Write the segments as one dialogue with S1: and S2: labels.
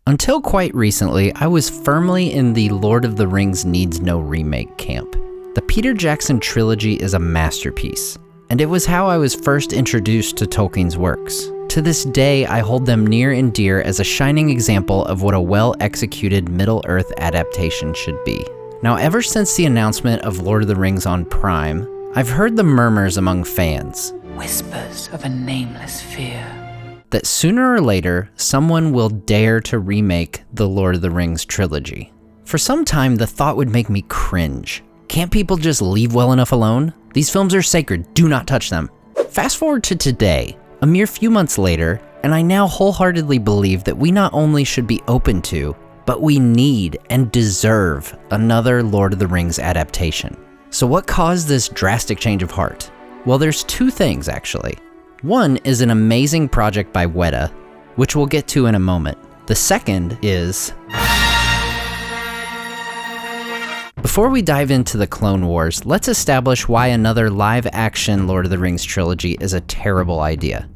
S1: Until quite recently, I was firmly in the Lord of the Rings needs no remake camp. The Peter Jackson trilogy is a masterpiece, and it was how I was first introduced to Tolkien's works. To this day, I hold them near and dear as a shining example of what a well-executed Middle-earth adaptation should be. Now, ever since the announcement of Lord of the Rings on Prime, I've heard the murmurs among fans.
S2: Whispers of a nameless fear.
S1: That sooner or later, someone will dare to remake the Lord of the Rings trilogy. For some time, the thought would make me cringe. Can't people just leave well enough alone? These films are sacred, do not touch them. Fast forward to today, a mere few months later, and I now wholeheartedly believe that we not only should be open to, but we need and deserve another Lord of the Rings adaptation. So what caused this drastic change of heart? Well, there's two things actually. One is an amazing project by WETA, which we'll get to in a moment. The second is... Before we dive into the Clone Wars, let's establish why another live-action Lord of the Rings trilogy is a terrible idea.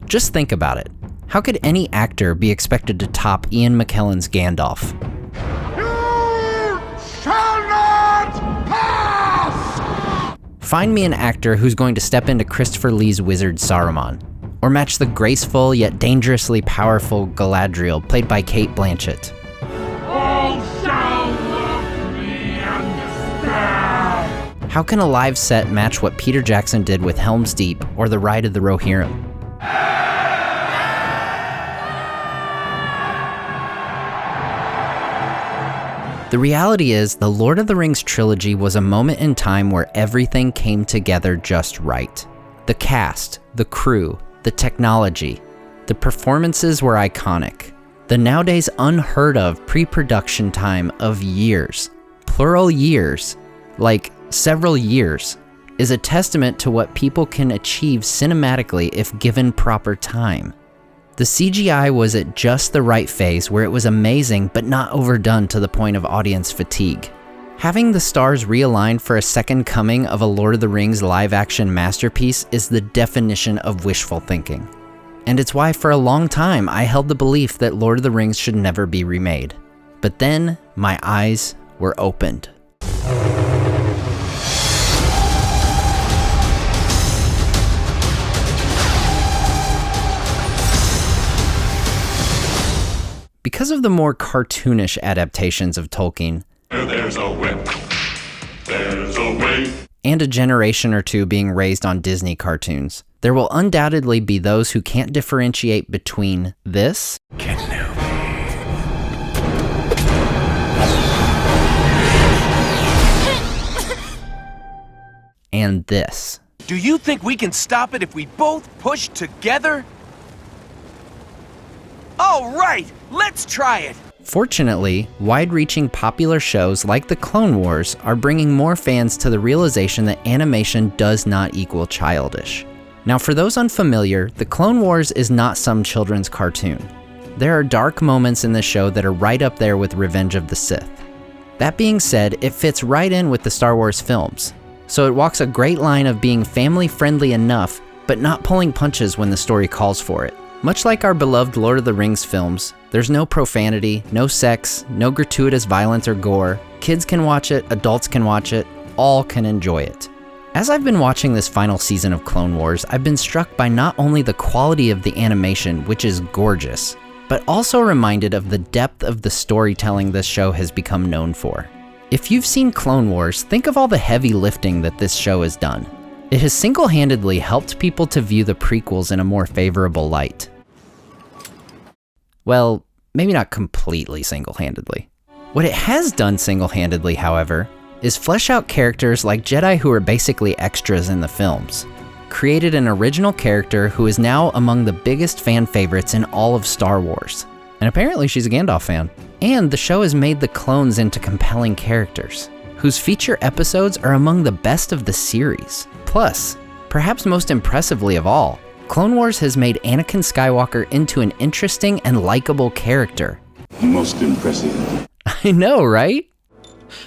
S1: Just think about it. How could any actor be expected to top Ian McKellen's Gandalf?
S3: You shall not pass!
S1: Find me an actor who's going to step into Christopher Lee's wizard Saruman, or match the graceful yet dangerously powerful Galadriel played by Cate Blanchett.
S3: All shall love me and despair.
S1: How can a live set match what Peter Jackson did with Helm's Deep or The Ride of the Rohirrim? The reality is, the Lord of the Rings trilogy was a moment in time where everything came together just right. The cast, the crew, the technology, the performances were iconic. The nowadays unheard of pre-production time of years, plural years, like several years, is a testament to what people can achieve cinematically if given proper time. The CGI was at just the right phase where it was amazing but not overdone to the point of audience fatigue. Having the stars realigned for a second coming of a Lord of the Rings live-action masterpiece is the definition of wishful thinking. And it's why for a long time I held the belief that Lord of the Rings should never be remade. But then my eyes were opened. Because of the more cartoonish adaptations of Tolkien,
S3: There's a whip. There's a way.
S1: and a generation or two being raised on Disney cartoons, there will undoubtedly be those who can't differentiate between this and this.
S4: Do you think we can stop it if we both push together? All right, let's try it.
S1: Fortunately, wide-reaching popular shows like The Clone Wars are bringing more fans to the realization that animation does not equal childish. Now, for those unfamiliar, The Clone Wars is not some children's cartoon. There are dark moments in the show that are right up there with Revenge of the Sith. That being said, it fits right in with the Star Wars films, so it walks a great line of being family-friendly enough, but not pulling punches when the story calls for it. Much like our beloved Lord of the Rings films, there's no profanity, no sex, no gratuitous violence or gore. Kids can watch it, adults can watch it, all can enjoy it. As I've been watching this final season of Clone Wars, I've been struck by not only the quality of the animation, which is gorgeous, but also reminded of the depth of the storytelling this show has become known for. If you've seen Clone Wars, think of all the heavy lifting that this show has done. It has single-handedly helped people to view the prequels in a more favorable light. Well, maybe not completely single-handedly. What it has done single-handedly, however, is flesh out characters like Jedi who are basically extras in the films, created an original character who is now among the biggest fan favorites in all of Star Wars. And apparently she's a Gandalf fan. And the show has made the clones into compelling characters, whose feature episodes are among the best of the series. Plus, perhaps most impressively of all, Clone Wars has made Anakin Skywalker into an interesting and likable character.
S5: Most impressive.
S1: I know, right?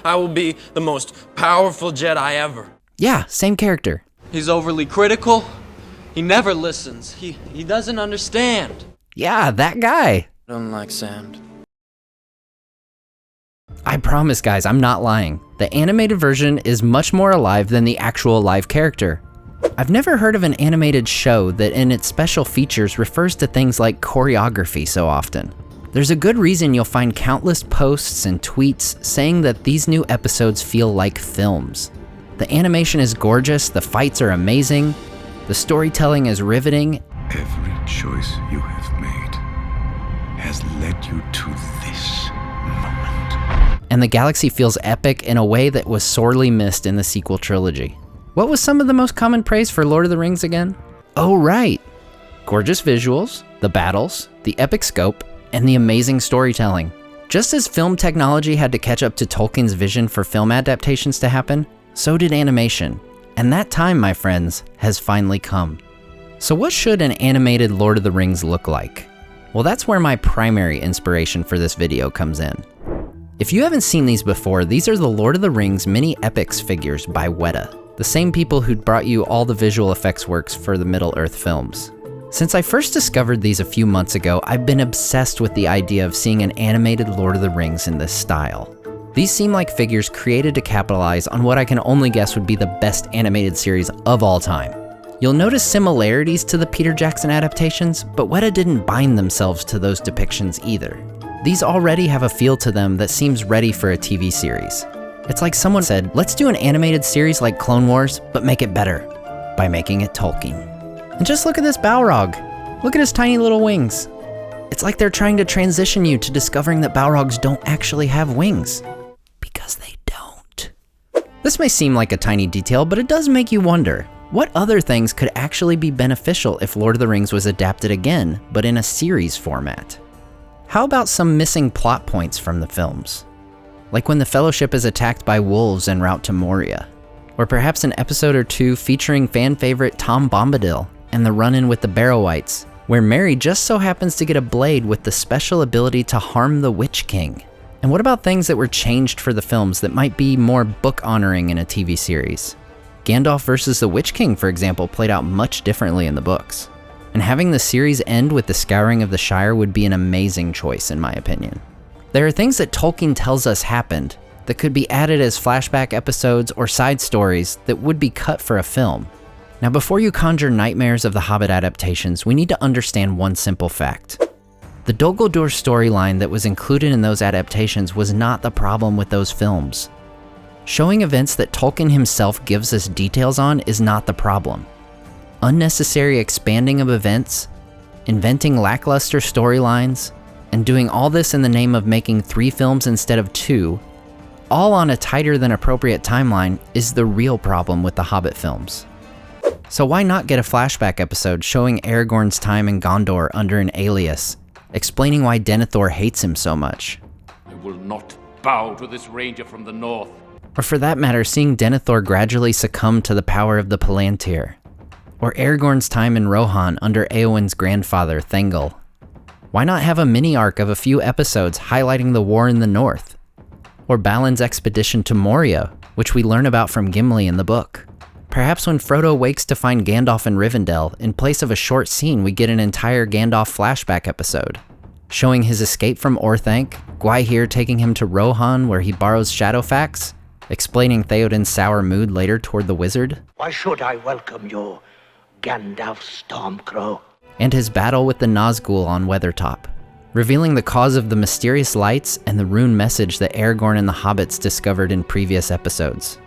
S6: I will be the most powerful Jedi ever.
S1: Yeah, same character.
S6: He's overly critical. He never listens. He doesn't understand.
S1: Yeah, that guy.
S6: I don't like sand.
S1: I promise guys, I'm not lying. The animated version is much more alive than the actual live character. I've never heard of an animated show that in its special features refers to things like choreography so often. There's a good reason you'll find countless posts and tweets saying that these new episodes feel like films. The animation is gorgeous, the fights are amazing, the storytelling is riveting.
S5: Every choice you have made has led you to this moment.
S1: And the galaxy feels epic in a way that was sorely missed in the sequel trilogy. What was some of the most common praise for Lord of the Rings again? Oh right, gorgeous visuals, the battles, the epic scope, and the amazing storytelling. Just as film technology had to catch up to Tolkien's vision for film adaptations to happen, so did animation. And that time, my friends, has finally come. So what should an animated Lord of the Rings look like? Well, that's where my primary inspiration for this video comes in. If you haven't seen these before, these are the Lord of the Rings Mini Epics figures by WETA, the same people who'd brought you all the visual effects works for the Middle-earth films. Since I first discovered these a few months ago, I've been obsessed with the idea of seeing an animated Lord of the Rings in this style. These seem like figures created to capitalize on what I can only guess would be the best animated series of all time. You'll notice similarities to the Peter Jackson adaptations, but WETA didn't bind themselves to those depictions either. These already have a feel to them that seems ready for a TV series. It's like someone said, let's do an animated series like Clone Wars, but make it better, by making it Tolkien. And just look at this Balrog. Look at his tiny little wings. It's like they're trying to transition you to discovering that Balrogs don't actually have wings. Because they don't. This may seem like a tiny detail, but it does make you wonder, what other things could actually be beneficial if Lord of the Rings was adapted again, but in a series format? How about some missing plot points from the films? Like when the Fellowship is attacked by wolves en route to Moria. Or perhaps an episode or two featuring fan favorite Tom Bombadil and the run-in with the Barrow-wights, where Merry just so happens to get a blade with the special ability to harm the Witch King. And what about things that were changed for the films that might be more book-honoring in a TV series? Gandalf versus the Witch King, for example, played out much differently in the books. And having the series end with the Scouring of the Shire would be an amazing choice, in my opinion. There are things that Tolkien tells us happened that could be added as flashback episodes or side stories that would be cut for a film. Now, before you conjure nightmares of the Hobbit adaptations, we need to understand one simple fact. The Dol Guldur storyline that was included in those adaptations was not the problem with those films. Showing events that Tolkien himself gives us details on is not the problem. Unnecessary expanding of events, inventing lackluster storylines, and doing all this in the name of making 3 films instead of 2, all on a tighter than appropriate timeline, is the real problem with the Hobbit films. So why not get a flashback episode showing Aragorn's time in Gondor under an alias, explaining why Denethor hates him so much?
S7: I will not bow to this ranger from the north.
S1: Or for that matter, seeing Denethor gradually succumb to the power of the Palantir. Or Aragorn's time in Rohan under Éowyn's grandfather, Thengel. Why not have a mini-arc of a few episodes highlighting the war in the north? Or Balin's expedition to Moria, which we learn about from Gimli in the book. Perhaps when Frodo wakes to find Gandalf in Rivendell, in place of a short scene, we get an entire Gandalf flashback episode, showing his escape from Orthanc, Gwaihir taking him to Rohan where he borrows Shadowfax, explaining Theoden's sour mood later toward the wizard.
S8: Why should I welcome you, Gandalf Stormcrow?
S1: And his battle with the Nazgul on Weathertop, revealing the cause of the mysterious lights and the rune message that Aragorn and the hobbits discovered in previous episodes.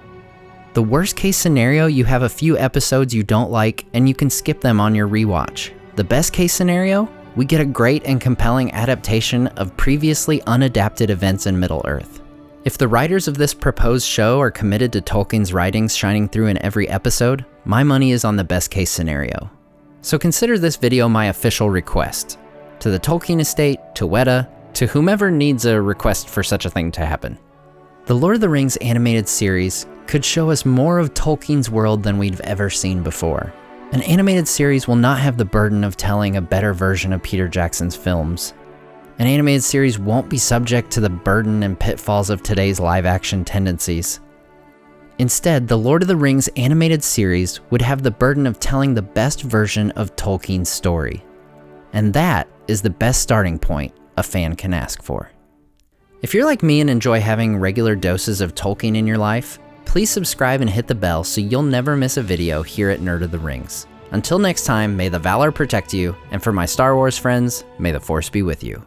S1: The worst case scenario, you have a few episodes you don't like and you can skip them on your rewatch. The best case scenario, we get a great and compelling adaptation of previously unadapted events in Middle-earth. If the writers of this proposed show are committed to Tolkien's writings shining through in every episode, my money is on the best case scenario. So consider this video my official request. To the Tolkien estate, to WETA, to whomever needs a request for such a thing to happen. The Lord of the Rings animated series could show us more of Tolkien's world than we've ever seen before. An animated series will not have the burden of telling a better version of Peter Jackson's films. An animated series won't be subject to the burden and pitfalls of today's live-action tendencies. Instead, the Lord of the Rings animated series would have the burden of telling the best version of Tolkien's story. And that is the best starting point a fan can ask for. If you're like me and enjoy having regular doses of Tolkien in your life, please subscribe and hit the bell so you'll never miss a video here at Nerd of the Rings. Until next time, may the Valor protect you, and for my Star Wars friends, may the Force be with you.